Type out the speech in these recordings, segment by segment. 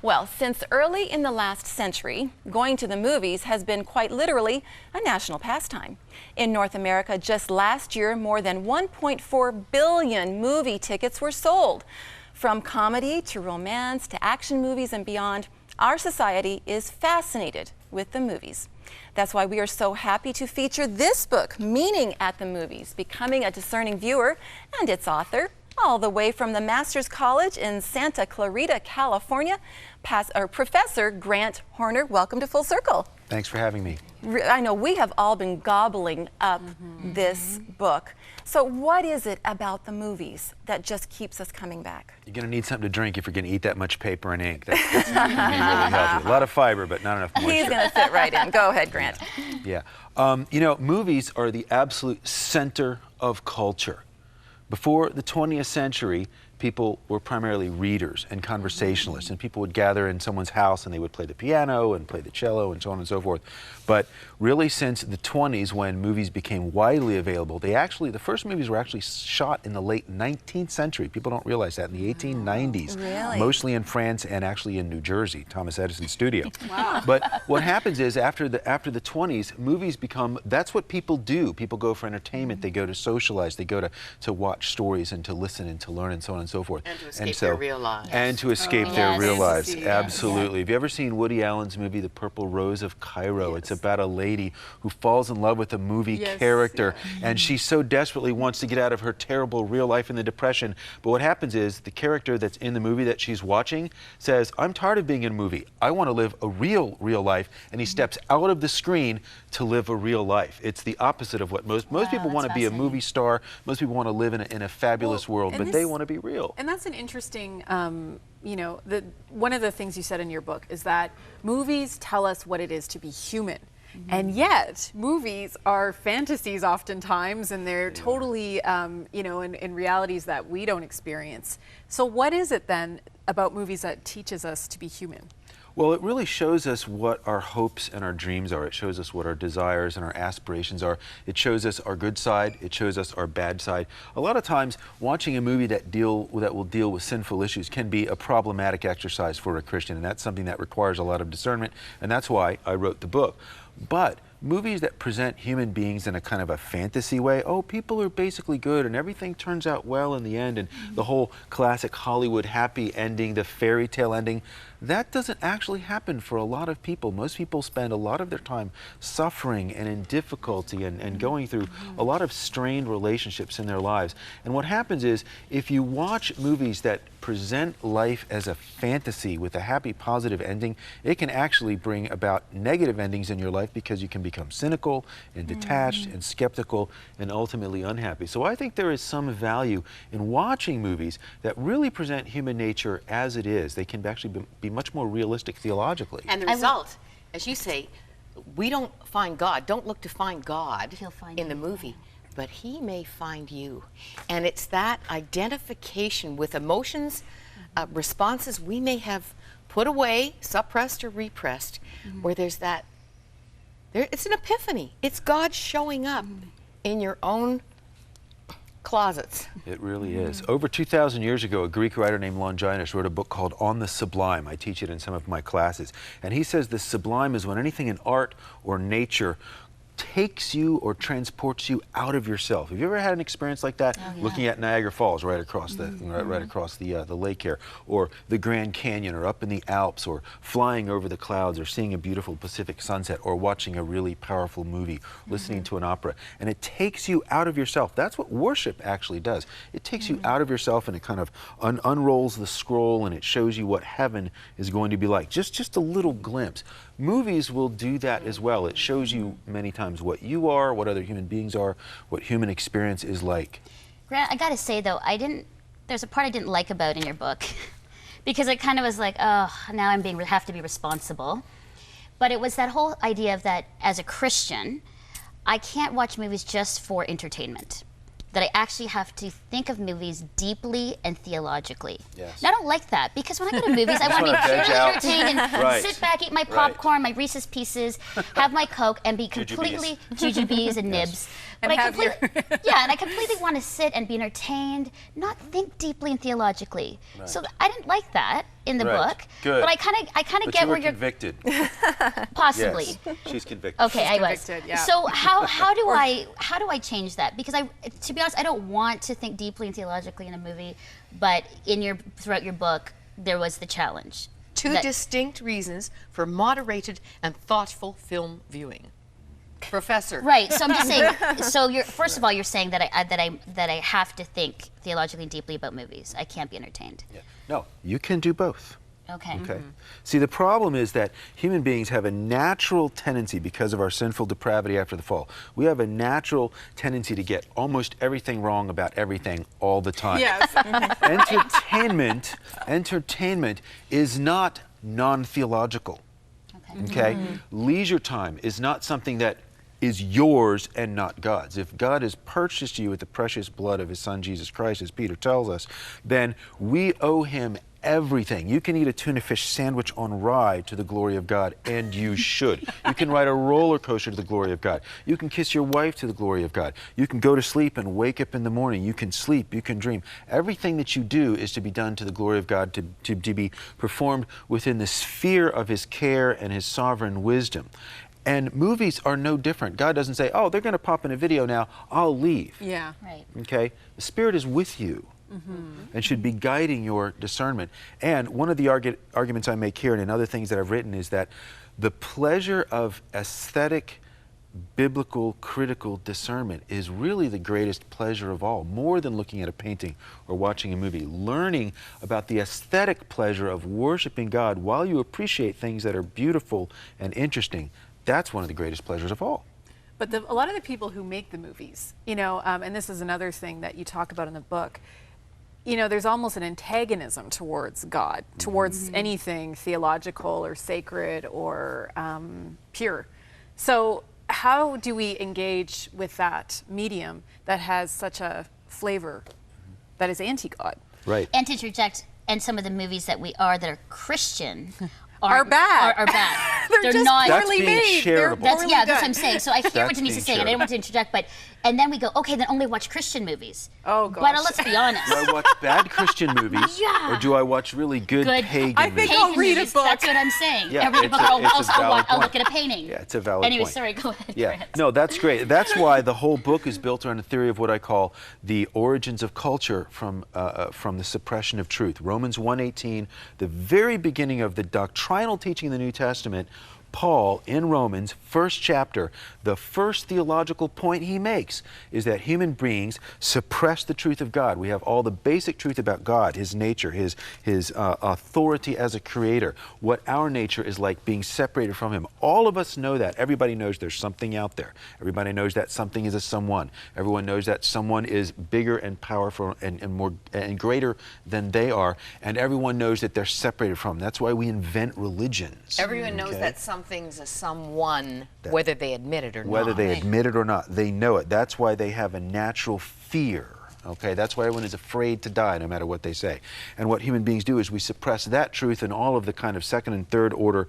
Well, since early in the last century, going to the movies has been quite literally a national pastime. In North America, just last year, more than 1.4 billion movie tickets were sold. From comedy to romance to action movies and beyond, our society is fascinated with the movies. That's why we are so happy to feature this book, Meaning at the Movies, Becoming a Discerning Viewer, and its author, all the way from the Master's College in Santa Clarita, California, Professor Grant Horner. Welcome to Full Circle. Thanks for having me. I know we have all been gobbling up this book. So what is it about the movies that just keeps us coming back? You're going to need something to drink if you're going to eat that much paper and ink. That's going to be really healthy. A lot of fiber, but not enough moisture. He's going to fit right in. Go ahead, Grant. Yeah. You know, movies are the absolute center of culture. Before the 20th century, people were primarily readers and conversationalists, and people would gather in someone's house and they would play the piano and play the cello and so on and so forth. But really since the 20s, when movies became widely available, the first movies were actually shot in the late 19th century. People don't realize that, in the 1890s. Really? Mostly in France and actually in New Jersey, Thomas Edison's studio. Wow. But what happens is after the 20s, movies become, that's what people do. People go for entertainment, they go to socialize, they go to watch stories and to listen and to learn and so on and so forth. And to escape their real lives. And to escape their real lives, yes. absolutely. Have you ever seen Woody Allen's movie, The Purple Rose of Cairo? Yes. It's about a lady who falls in love with a movie character, and she so desperately wants to get out of her terrible real life in the Depression. But what happens is the character that's in the movie that she's watching says, I'm tired of being in a movie. I want to live a real life. And he steps out of the screen to live a real life. It's the opposite of what most people want to be a movie star. Most people want to live in a fabulous world, but they want to be real. And that's an interesting, you know, one of the things you said in your book is that movies tell us what it is to be human. And yet, movies are fantasies oftentimes, and they're totally, you know, in realities that we don't experience. So what is it then about movies that teaches us to be human? Well, it really shows us what our hopes and our dreams are. It shows us what our desires and our aspirations are. It shows us our good side. It shows us our bad side. A lot of times, watching a movie that will deal with sinful issues can be a problematic exercise for a Christian, and that's something that requires a lot of discernment, and that's why I wrote the book. But movies that present human beings in a kind of a fantasy way, oh, people are basically good and everything turns out well in the end, and the whole classic Hollywood happy ending, the fairy tale ending, that doesn't actually happen for a lot of people. Most people spend a lot of their time suffering and in difficulty and going through a lot of strained relationships in their lives. And what happens is, if you watch movies that present life as a fantasy with a happy, positive ending, it can actually bring about negative endings in your life, because you can become cynical and detached and skeptical and ultimately unhappy. So I think there is some value in watching movies that really present human nature as it is. They can actually be much more realistic theologically. And the result, as you say, we don't find God. Don't look to find God in the movie, but He may find you. And it's that identification with emotions, responses we may have put away, suppressed or repressed, where there's that, it's an epiphany. It's God showing up in your own closets. It really is. Over 2,000 years ago, a Greek writer named Longinus wrote a book called On the Sublime. I teach it in some of my classes. And he says the sublime is when anything in art or nature takes you or transports you out of yourself. Have you ever had an experience like that? Looking at Niagara Falls right across the the lake here, or the Grand Canyon, or up in the Alps, or flying over the clouds, or seeing a beautiful Pacific sunset, or watching a really powerful movie, listening to an opera, and it takes you out of yourself. That's what worship actually does. It takes you out of yourself, and it kind of unrolls the scroll, and it shows you what heaven is going to be like. Just a little glimpse. Movies will do that as well. It shows you many times what you are, what other human beings are, what human experience is like. Grant, I gotta say though, there's a part I didn't like about in your book, because it kind of was like, oh, now have to be responsible. But it was that whole idea of that as a Christian, I can't watch movies just for entertainment. That I actually have to think of movies deeply and theologically. Yes. And I don't like that, because when I go to movies, I want to be purely entertained and sit back, eat my popcorn, my Reese's Pieces, have my Coke, and be completely jujubes and nibs. But And I have your- yeah, and I completely want to sit and be entertained, not think deeply and theologically. So I didn't like that in the book. Good. But I kind of But get you were where you're convicted. possibly. Yes, she's convicted. Okay, I was. convicted, yeah. So how do I change that? Because to be honest, I don't want to think deeply and theologically in a movie, but throughout your book, there was the challenge. Two distinct reasons for moderated and thoughtful film viewing. Professor. Right. So I'm just saying. So first of all, you're saying that I have to think theologically and deeply about movies. I can't be entertained. Yeah. No, you can do both. Okay. Okay. See, the problem is that human beings have a natural tendency, because of our sinful depravity after the fall, we have a natural tendency to get almost everything wrong about everything all the time. Yes. Entertainment is not non-theological. Okay? Leisure time is not something that is yours and not God's. If God has purchased you with the precious blood of his son Jesus Christ, as Peter tells us, then we owe him everything. You can eat a tuna fish sandwich on rye to the glory of God, and you should. You can ride a roller coaster to the glory of God. You can kiss your wife to the glory of God. You can go to sleep and wake up in the morning. You can sleep, you can dream. Everything that you do is to be done to the glory of God, to be performed within the sphere of his care and his sovereign wisdom. And movies are no different. God doesn't say, oh, they're going to pop in a video now, I'll leave. Yeah. Right. Okay? The Spirit is with you. And should be guiding your discernment. And one of the arguments I make here and in other things that I've written is that the pleasure of aesthetic, biblical, critical discernment is really the greatest pleasure of all, more than looking at a painting or watching a movie. Learning about the aesthetic pleasure of worshiping God while you appreciate things that are beautiful and interesting, that's one of the greatest pleasures of all. But a lot of the people who make the movies, and this is another thing that you talk about in the book, there's almost an antagonism towards God, towards anything theological or sacred or pure. So how do we engage with that medium that has such a flavor that is anti-God? Right. And to interject, and some of the movies that are Christian Are bad. Are bad. They're just not. That's poorly being made. They're shareable. poorly That's what done. I'm saying. So I hear what That's Denise is saying, being and I didn't want to interject, and then we go, okay, then only watch Christian movies. Oh, But gosh. let's be honest. Do I watch bad Christian movies, Yeah. or do I watch really good pagan I think movies? I'll read a movies, book. That's what I'm saying. Yeah, I'll read a it's book, a- or it's a valid I'll point. look at a painting. Yeah, it's a valid anyway, point. sorry, go ahead. Yeah, no, that's great. That's why the whole book is built around a theory of what I call the origins of culture from the suppression of truth. Romans 1:18, the very beginning of the doctrinal teaching of the New Testament. Paul, in Romans, first chapter, the first theological point he makes is that human beings suppress the truth of God. We have all the basic truth about God, his nature, his authority as a creator, what our nature is like being separated from him. All of us know that. Everybody knows there's something out there. Everybody knows that something is a someone. Everyone knows that someone is bigger and powerful and more and greater than they are. And everyone knows that they're separated from him. That's why we invent religions. Everyone knows that something's a someone, whether they admit it or not. Whether they admit it or not, they know it. That's why they have a natural fear. Okay, that's why everyone is afraid to die, no matter what they say. And what human beings do is we suppress that truth and all of the kind of second and third order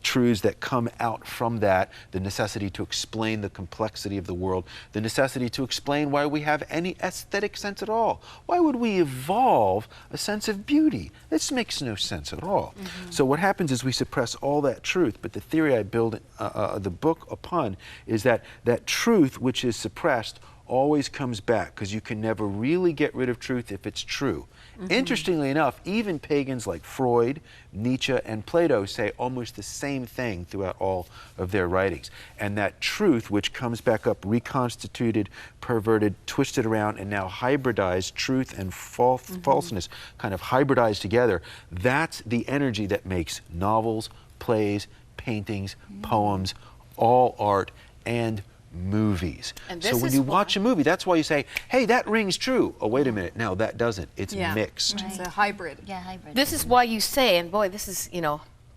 truths that come out from that, the necessity to explain the complexity of the world, the necessity to explain why we have any aesthetic sense at all. Why would we evolve a sense of beauty? This makes no sense at all. So what happens is we suppress all that truth, but the theory I build the book upon is that that truth which is suppressed always comes back, because you can never really get rid of truth if it's true. Interestingly enough, even pagans like Freud, Nietzsche, and Plato say almost the same thing throughout all of their writings. And that truth, which comes back up reconstituted, perverted, twisted around, and now hybridized, truth and falseness kind of hybridized together, that's the energy that makes novels, plays, paintings, poems, all art, and movies. And So this when is you why- watch a movie, that's why you say, hey, that rings true. Oh, wait a minute. No, that doesn't. It's Yeah. mixed. It's a hybrid. Yeah, hybrid. This is why you say, and boy, this is,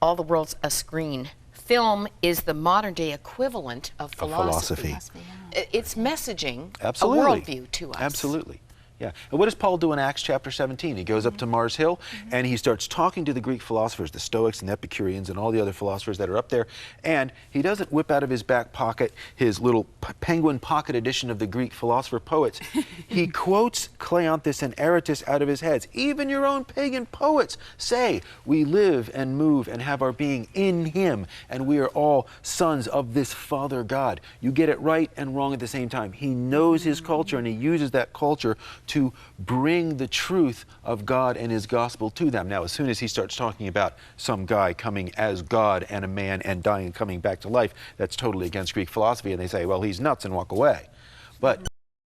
all the world's a screen. Film is the modern day equivalent of philosophy. philosophy. It's messaging Absolutely. a worldview to us. Absolutely. Yeah. And what does Paul do in Acts chapter 17? He goes up to Mars Hill and he starts talking to the Greek philosophers, the Stoics and Epicureans and all the other philosophers that are up there. And he doesn't whip out of his back pocket his little penguin pocket edition of the Greek philosopher poets. He quotes Cleanthes and Aratus out of his heads. Even your own pagan poets say, we live and move and have our being in him, and we are all sons of this Father God. You get it right and wrong at the same time. He knows his culture and he uses that culture to bring the truth of God and his gospel to them. Now, as soon as he starts talking about some guy coming as God and a man and dying and coming back to life, that's totally against Greek philosophy, and they say, well, he's nuts, and walk away. But